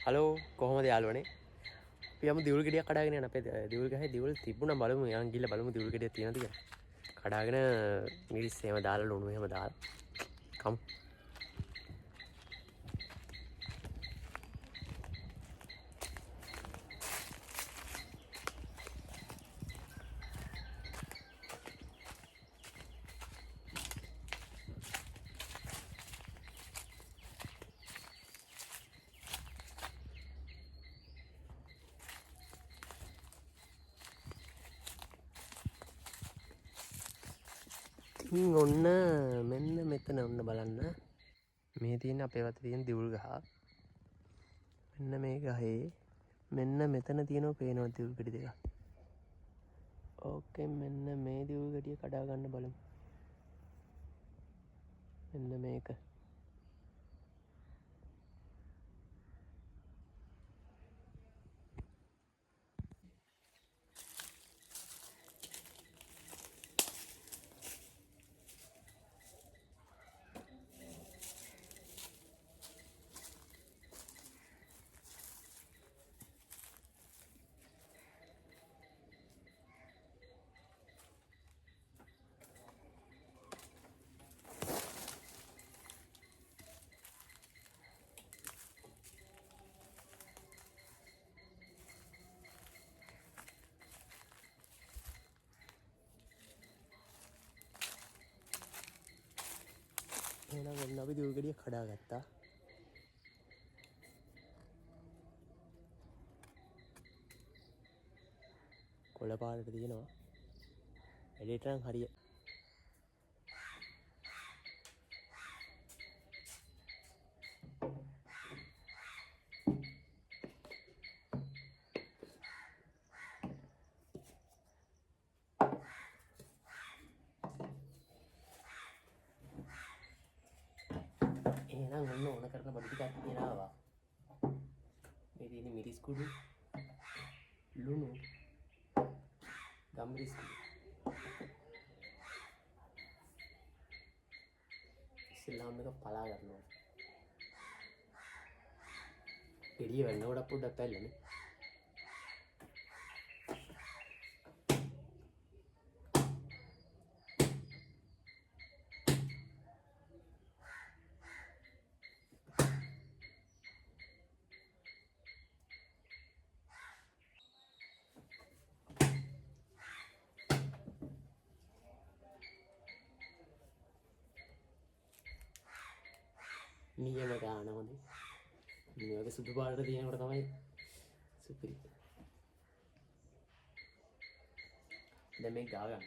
Hello කොහොමද යාළුවනේ? අපි යමු දියුල් ගෙඩියක් කඩාගෙන යන්න. අපේ දියුල් ගහේ දියුල් තිබුණා බලමු. යන් ගිහලා බලමු දියුල් ගෙඩියක් තියෙනවද කියලා. කඩාගෙන මිරිස් එහෙම දාලා ලුණු එහෙම දාලා කමු. ඔන්න මෙන්න මෙතන ඔන්න බලන්න. මේ තියෙන අපේ වත්තේ තියෙන දියුල් ගහ. මෙන්න මේ ගහේ මෙන්න මෙතන තියෙනවා පේනවා දියුල් ගෙඩි දෙකක්. ඕකේ මෙන්න මේ දියුල් ගෙඩිය කඩා ගන්න බලමු. මෙන්න මේක. එහෙනම් ඔන්න අපි දියුල් ගෙඩිය කඩාගත්තා. කොළ පාටට තියෙනවා. එඩිට් නම් හරිය. එහෙනම් ඔන්න ඕන කරන බඩු ටිකක් ගෙනාවා. මේ තියෙන මිරිස් කුඩු, ලුණු, ගම්මිරිස් කුඩු. ඉස්සෙල්ලාම එක පලා ගන්නවා. ගෙඩිය වෙන්නකොට පොඩ්ඩක් පැල්ලනේ. නියම ගාන හොඳයි. මේ වගේ සුදු පාටට තියෙනකොට තමයි සුපිරි. දැන් මේක ගා ගන්න.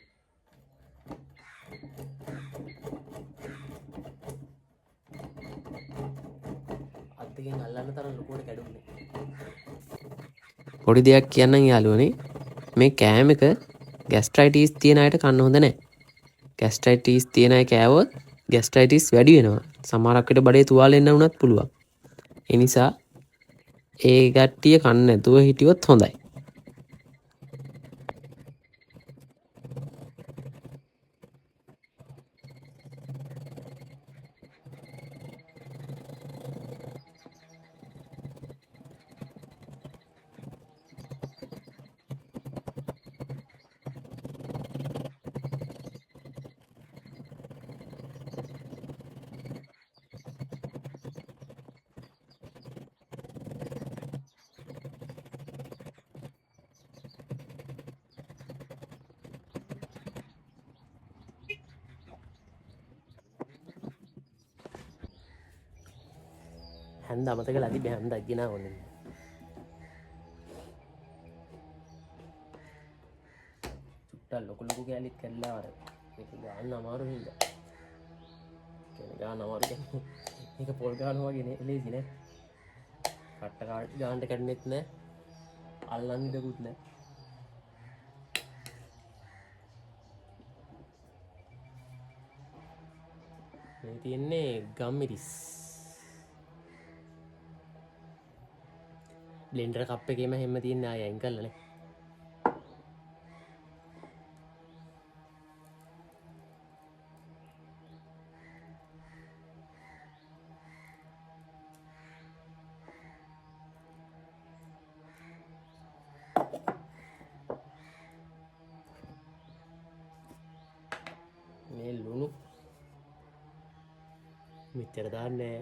අත්තිගෙන් අල්ලන්න තරම් ලොකුවට කැඩුන්නේ. පොඩි දෙයක් කියන්නම් යාළුවනේ. මේ කෑම එක ગેස්ට්‍රයිටිස් තියෙන අයට කන්න හොඳ නැහැ. ગેස්ට්‍රයිටිස් තියෙන අය කෑවොත් ગેස්ට්‍රයිටිස් වැඩි වෙනවා. සමහරක් විට බඩේ තුවාල එන්න වුණත් පුළුවන්. ඒ නිසා ඒ කට්ටිය කන්න නැතුව හිටියොත් හොඳයි. හැන්ද අමතක ලදි බැහන්ද අජ්ජනා ඕනේ. චුට්ටක් ලොකු ලොකු කෑලිත් කැඩලා අර මේක ගන්න අමාරු හින්දා. ගන්න අමාරු කියන්නේ මේක පොල් ගන්නවා වගේ නේ ලේසි නෑ. කට්ට ගාන්න කැඩෙන්නෙත් නෑ. අල්ලන්න දෙකුත් නෑ. මේ තියෙන්නේ ගම්මිරිස්. බ්ලෙන්ඩර් කප් එකේම හැම තියෙන්නේ ආයෙ අයින් කරලානේ. මෙච්චර දාන්නේ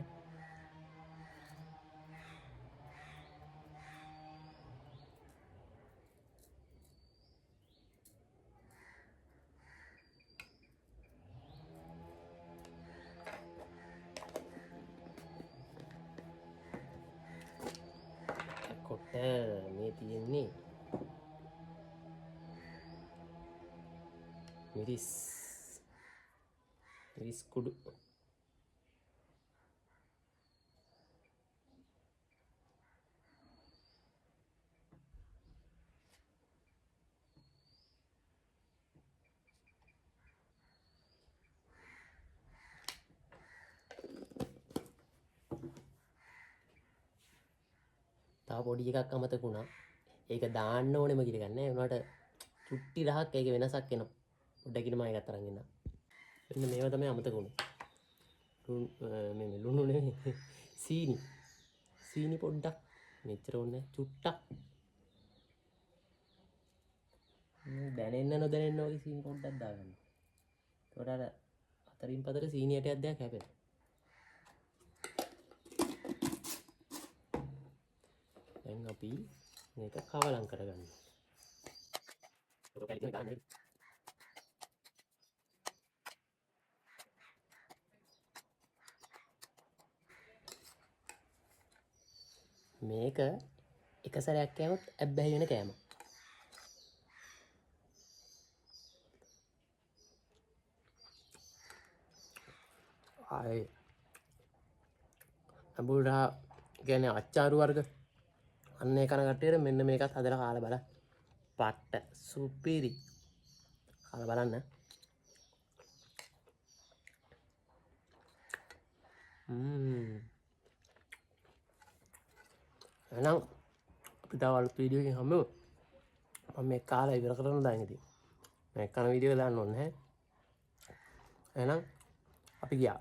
කොට මේ තියෙන්නේ මිරිස් කුඩු තව පොඩි එකක් අමතක වුණා. ඒක දාන්න ඕනෙම කිරි ගන්න. උනාට චුට්ටි රහක් ඒක වෙනසක් එනවා. පොඩ්ඩක් ඉන්න මම ඒකත් අරන් එන්න. මෙන්න මේවා තමයි අමතක වුණේ. මේ ලුණු නෙමෙයි. සීනි පොඩ්ඩක්. මෙච්චර ඕනේ චුට්ටක්. දැනෙන්න නොදැනෙන්න වගේ සීනි පොඩ්ඩක් දාගන්න. ඒකට අර අතරින් පතර සීනි ඇටයක් දෙයක් හැපෙනවා. දැන් අපි මේක කවලම් කරගන්න. මේක එක සැරයක් කෑමොත් ඇබ්බැහි වෙන කෑම. ආයේ අඹුරා කියන්නේ අච්චාරු වර්ග අන්න ඒ කන කට්ටියට මෙන්න මේකත් හදලා කාලා බලන්න. පට්ට සුපිරි. කාලා බලන්න. එහෙනම් අපි තව අලුත් වීඩියෝ එකකින් හම්බෙමු. මම මේ කාලා ඉවර කරන්න දාන්න ඉතින්. මේ කන වීඩියෝ එක දාන්න ඕනේ නැහැ. එහෙනම් අපි ගියා.